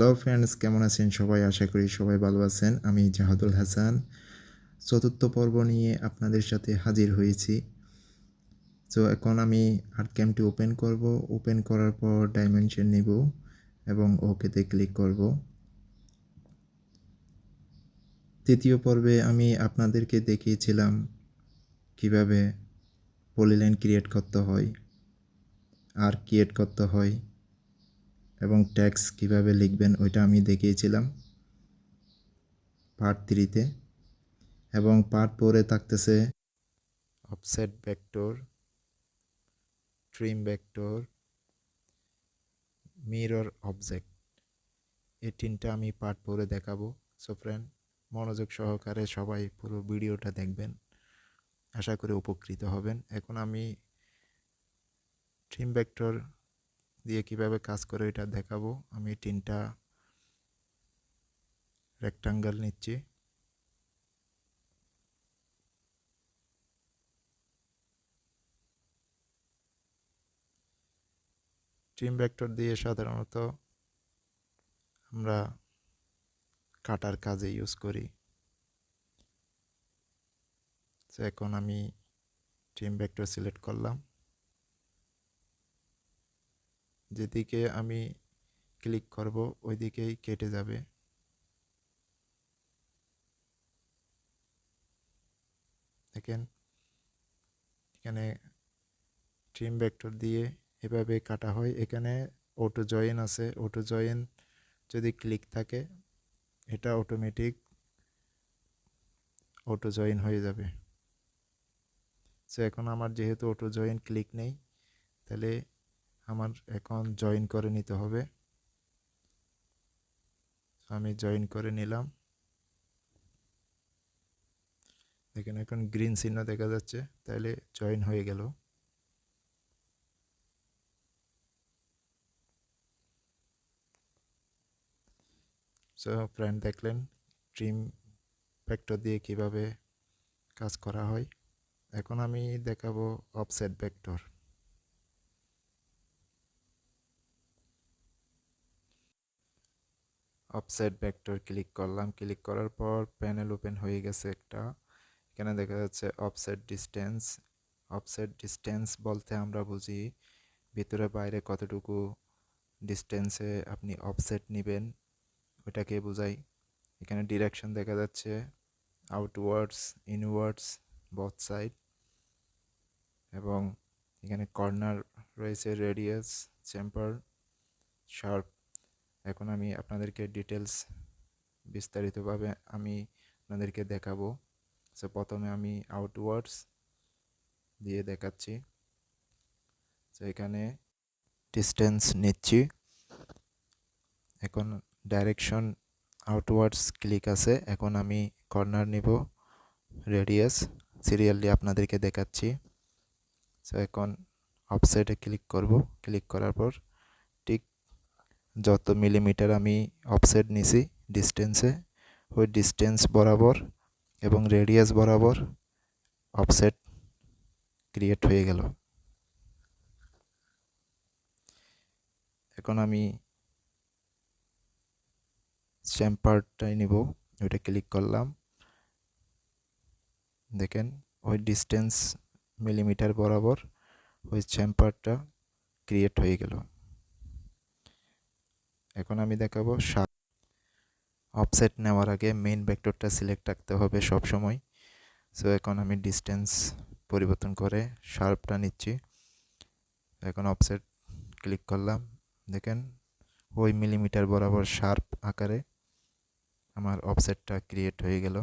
Hello friends, কেমন আছেন সবাই? আশা করি সবাই ভালো আছেন। আমি জাহাদুল হাসান চতুর্থ পর্ব নিয়ে আপনাদের সাথে হাজির হয়েছি। তো এখন আমি আর্টক্যামটি ওপেন করব। ওপেন করার পর ডাইমেনশন নেব এবং ওকেতে ক্লিক করব। তৃতীয় পর্বে আমি আপনাদেরকে দেখিয়েছিলাম কিভাবে পলিলাইন ক্রিয়েট করতে হয়, আর ক্রিয়েট করতে হয় এবং ট্যাক্স কিভাবে লিখবেন ওইটা আমি দেখিয়েছিলাম পার্ট 3-তে। এবং পার্ট 4-এ থাকতেছে offset vector, trim vector, mirror object. এই তিনটা আমি পার্ট 4-এ দেখাবো। সো ফ্রেন্ড, মনোযোগ সহকারে সবাই পুরো ভিডিওটা দেখবেন, আশা করি উপকৃত হবেন। এখন আমি ট্রিম ভেক্টর দিয়ে কিভাবে কাজ করে এটা দেখাবো। আমি তিনটা রেক্টাঙ্গেল নিচ্ছি। ট্রিম ভেক্টর দিয়ে সাধারণত আমরা কাটার কাজে ইউজ করি। তো এখন আমি ট্রিম ভেক্টর সিলেক্ট করলাম। যেদিকে আমি ক্লিক করব ওই দিকেই কেটে যাবে। দেখেন এখানে ট্রিম ভেক্টর দিয়ে এভাবে কাটা হয়। এখানে অটো জয়েন আছে। অটো জয়েন যদি ক্লিক থাকে এটা অটোমেটিক অটো জয়েন হয়ে যাবে। সো এখন আমার যেহেতু অটো জয়েন ক্লিক নেই, তাহলে আমার এখন জয়েন করে নিতে হবে। আমি জয়েন করে নিলাম। দেখেন এখন গ্রিন চিহ্ন দেখা যাচ্ছে, তাহলে জয়েন হয়ে গেল। সো ফ্রেন্ড, দেখলেন ট্রিম ভেক্টর দিয়ে কিভাবে কাজ করা হয়। এখন আমি দেখাবো offset vector. Offset vector click করলাম। ক্লিক করার পর প্যানেল ওপেন হয়ে গেছে একটা। এখানে দেখা যাচ্ছে অফসেট ডিস্টেন্স। অফসেট ডিস্টেন্স বলতে আমরা বুঝি ভিতরে বাইরে কতটুকু ডিস্টেন্সে আপনি অফসেট নেবেন, ওটাকে বোঝাই। এখানে ডিরেকশন দেখা যাচ্ছে আউটওয়ার্ডস, ইনওয়ার্ডস, বোথ সাইড। এবং এখানে কর্নার রয়েছে, রেডিয়াস, চেম্পার, শার্প। এখন আমি আপনাদেরকে ডিটেলস বিস্তারিতভাবে আমি আপনাদেরকে দেখাবো। সো প্রথমে আমি আউটওয়ার্ডস দিয়ে দেখাচ্ছি। তো এখানে ডিস্টেন্স নিচ্ছি। এখন ডাইরেকশন আউটওয়ার্ডস ক্লিক আছে। এখন আমি কর্নার নিব, রেডিয়াস, সিরিয়ালি আপনাদেরকে দেখাচ্ছি। সো এখন অফসাইডে ক্লিক করব। ক্লিক করার পর ঠিক যত মিলিমিটার আমি অফসেট নিছি ডিস্টেন্সে, ওই ডিস্টেন্স বরাবর এবং রেডিয়াস বরাবর অফসেট ক্রিয়েট হয়ে গেল। এখন আমি চেম্পারটাই নিব, ওইটা ক্লিক করলাম। দেখেন ওই ডিস্টেন্স মিলিমিটার বরাবর ওই চেম্পারটা ক্রিয়েট হয়ে গেল। এখন আমি দেখাবো শার্প। অফসেট নেওয়ার আগে মেইন ভেক্টরটা সিলেক্ট রাখতে হবে সব সময়। সো এখন আমি ডিস্টেন্স পরিবর্তন করে শার্পটা নিচ্ছি। এখন অফসেট ক্লিক করলাম। দেখেন ওই মিলিমিটার বরাবর শার্প আকারে আমার অফসেটটা ক্রিয়েট হয়ে গেল।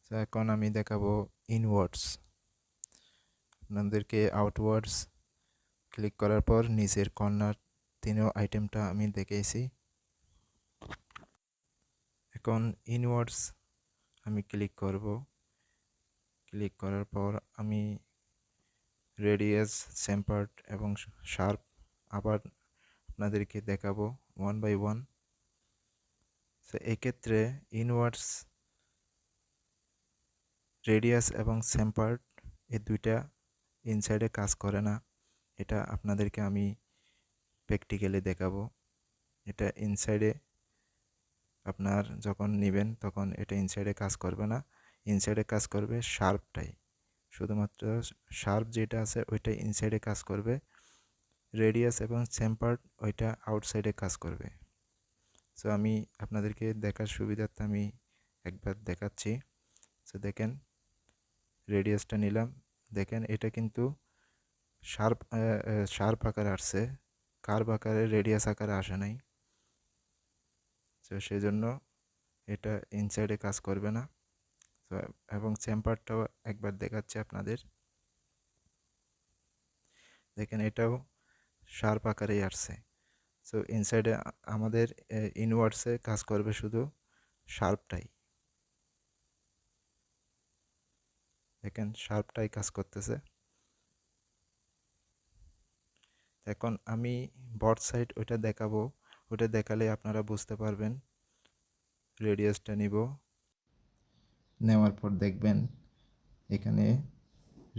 তো এখন আমি দেখাবো ইনওয়ার্ডস। আপনাদেরকে আউটওয়ার্ডস ক্লিক করার পর নিচের কর্নার তিনও আইটেমটা আমি দেখিয়েছি। এখন ইনওয়ার্ডস আমি ক্লিক করব। ক্লিক করার পর আমি রেডিয়াস, চেম্পার্ড এবং শার্প আবার আপনাদেরকে দেখাবো ওয়ান বাই ওয়ান। তো এক্ষেত্রে ইনওয়ার্ডস, রেডিয়াস এবং চেম্পার্ড এই দুইটা ইনসাইডে কাজ করে না। এটা আপনাদেরকে আমি প্র্যাকটিক্যালি দেখাবো। এটা ইনসাইডে আপনার যখন নেবেন তখন এটা ইনসাইডে কাজ করবে না, ইনসাইডে কাজ করবে শার্পটাই, শুধুমাত্র শার্প যেটা আছে ওইটা ইনসাইডে কাজ করবে, রেডিয়াস এবং চেম্পার্ড ওইটা আউটসাইডে কাজ করবে। সো আমি আপনাদেরকে দেখার সুবিধার্থে আমি একবার দেখাচ্ছি। সো দেখেন রেডিয়াসটা নিলাম, দেখেন এটা কিন্তু শার্প আকারে আসছে, কার্ভ আকারে রেডিয়াস আকারে আসে নাই। তো সেই জন্য এটা ইনসাইডে কাজ করবে না। তো এবং চেম্পারটাও একবার দেখাচ্ছি আপনাদের, দেখেন এটাও শার্প আকারেই আসছে। সো ইনসাইডে আমাদের ইনওয়ার্ডসে কাজ করবে শুধু শার্পটাই, দেখেন শার্পটাই কাজ করতেছে। এখন আমি বট সাইড ওইটা দেখাবো, ওটা দেখালে আপনারা বুঝতে পারবেন। রেডিয়াসটা নিব, নেওয়ার পর দেখবেন এখানে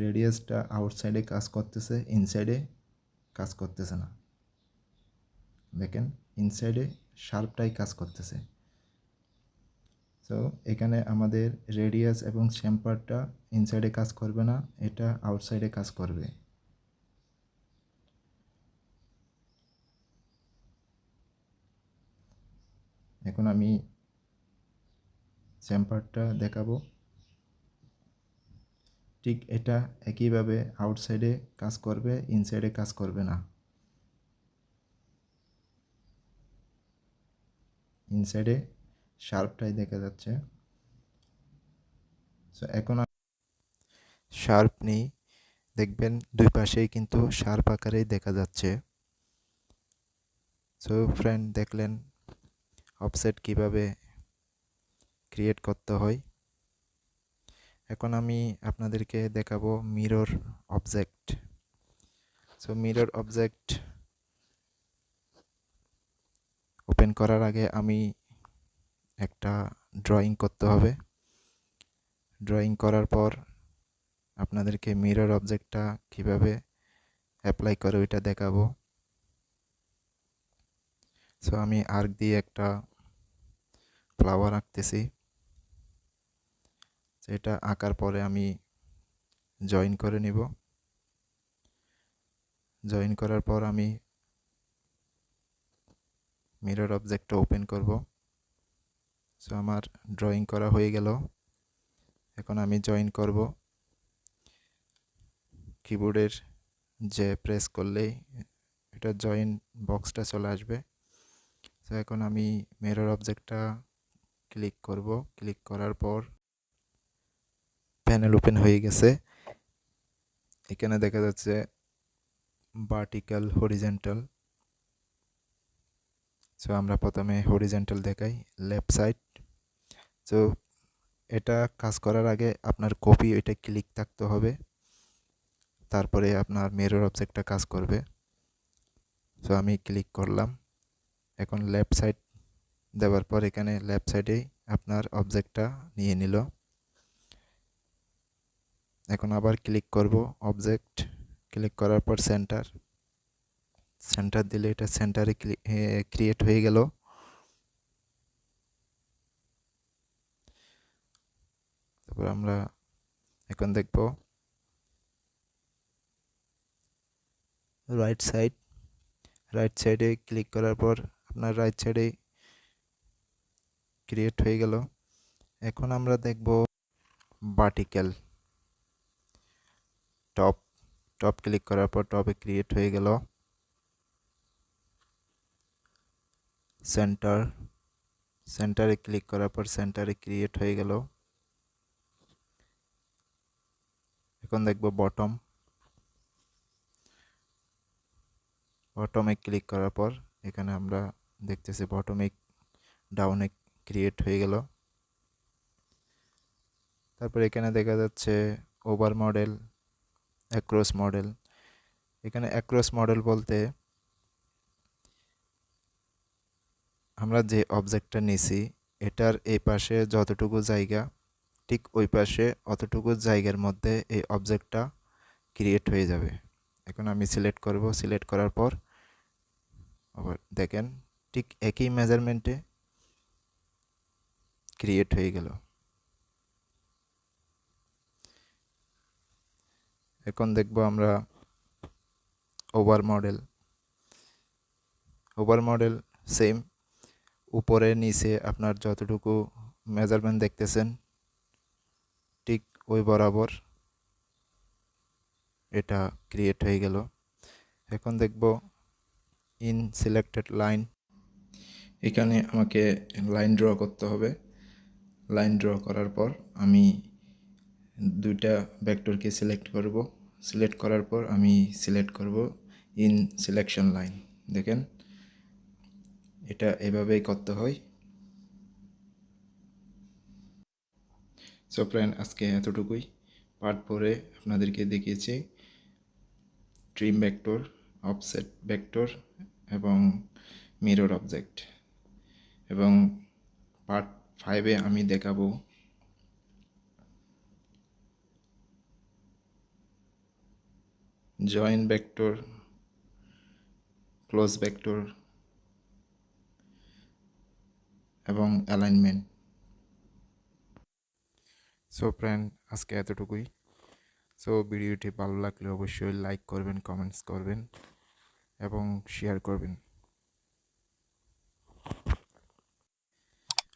রেডিয়াসটা আউটসাইডে কাজ করতেছে, ইনসাইডে কাজ করতেছে না। দেখেন ইনসাইডে শার্পটাই কাজ করতেছে। সো এখানে আমাদের রেডিয়াস এবং চেম্পারটা ইনসাইডে কাজ করবে না, এটা আউটসাইডে কাজ করবে। এখন আমি চেম্পারটা দেখাবো, ঠিক এটা একইভাবে আউটসাইডে কাজ করবে, ইনসাইডে কাজ করবে না। ইনসাইডে শার্পটাই দেখা যাচ্ছে। সো এখন শার্প নেই, দেখবেন দুই পাশেই কিন্তু শার্প আকারেই দেখা যাচ্ছে। সো ফ্রেন্ড দেখলেন অফসেট কিভাবে ক্রিয়েট করতে হয়। এখন আমি আপনাদেরকে দেখাবো mirror object. So mirror object open করার আগে আমি একটা ড্রয়িং করতে হবে। ড্রয়িং করার পর আপনাদেরকে মিরর অবজেক্টটা কিভাবে অ্যাপ্লাই করে ওইটা দেখাবো। সো আমি আর্ক দিয়ে একটা ফ্লাওয়ার আঁকতেছি, এটা আঁকার পরে আমি জয়েন করে নিব। জয়েন করার পর আমি মিরর অবজেক্টটা ওপেন করব। সো আমার ড্রয়িং করা হয়ে গেল, এখন আমি জয়েন করব। কিবোর্ডের যে প্রেস করলেই এটা জয়েন বক্সটা চলে আসবে। সো এখন আমি মিরর অবজেক্টটা ক্লিক করব, ক্লিক করার পর প্যানেল ওপেন হয়ে গেছে। এখানে দেখা যাচ্ছে ভার্টিক্যাল, হরিজন্টাল। সো আমরা প্রথমে হরিজন্টাল দেখাই, লেফট সাইড। সো এটা কাজ করার আগে আপনার কপি ওইটা ক্লিক থাকতে হবে, তারপরে আপনার মিরর অবজেক্টটা কাজ করবে। সো আমি ক্লিক করলাম, এখন লেফট সাইড দেওয়ার পর এখানে লেফট সাইডেই আপনার অবজেক্টটা নিয়ে নিল। এখন আবার ক্লিক করব অবজেক্ট, ক্লিক করার পর সেন্টার, সেন্টার দিলে এটা সেন্টারে ক্রিয়েট হয়ে গেল। তারপর আমরা এখন দেখব রাইট সাইড, রাইট সাইডে ক্লিক করার পর আপনার রাইট সাইডে ক্রিয়েট হয়ে গেল। এখন আমরা দেখব ভার্টিক্যাল, টপ, টপ ক্লিক করার পর টপে ক্রিয়েট হয়ে গেল। সেন্টার, সেন্টারে ক্লিক করার পর সেন্টারে ক্রিয়েট হয়ে গেল। এখন দেখব বটম, বটমে ক্লিক করার পর এখানে আমরা দেখতেছি বটমে ডাউনে ক্রিয়েট হয়ে গেল। তারপর এখানে দেখা যাচ্ছে ওভার মডেল, অ্যাক্রস মডেল। এখানে অ্যাক্রস মডেল বলতে আমরা যে অবজেক্টটা নিছি এটার এই পাশে যতটুকু জায়গা ঠিক ওই পাশে অতটুকু জায়গার মধ্যে এই অবজেক্টটা ক্রিয়েট হয়ে যাবে। এখন আমি সিলেক্ট করব, সিলেক্ট করার পর আবার দেখেন ঠিক একই মেজারমেন্টে ক্রিয়েট হয়ে গেল। এখন দেখব আমরা ওভার মডেল সেম, উপরে নিচে আপনার যতটুকু মেজারমেন্ট দেখতেছেন ঠিক ওই বরাবর এটা ক্রিয়েট হয়ে গেল। এখন দেখব ইন সিলেক্টেড লাইন, এখানে আমাকে লাইন ড্র করতে হবে। লাইন ড্র করার পর আমি দুইটা ভেক্টরকে সিলেক্ট করার পর আমি সিলেক্ট করব ইন সিলেকশন লাইন। দেখেন এটা এভাবেই করতে হয়। সো ফ্রেন্ড, আজকে এতটুকুই। পার্ট 4-এ আপনাদেরকে দেখিয়েছি ট্রিম ভেক্টর, অফসেট ভেক্টর এবং মিরর অবজেক্ট, এবং পার্ট 5-এ আমি দেখাবো জয়েন ভেক্টর, ক্লোজ ভেক্টর এবং অ্যালাইনমেন্ট। সো ফ্রেন্ড, আজকে এতটুকুই। সো ভিডিওটি ভালো লাগলে অবশ্যই লাইক করবেন, কমেন্টস করবেন এবং শেয়ার করবেন।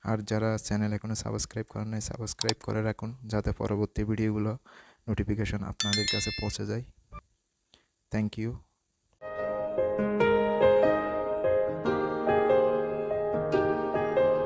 আর যারা চ্যানেল এখনও সাবস্ক্রাইব করেন নাই, সাবস্ক্রাইব করে রাখুন যাতে পরবর্তী ভিডিওগুলো নোটিফিকেশন আপনাদের কাছে পৌঁছে যায়। Thank you.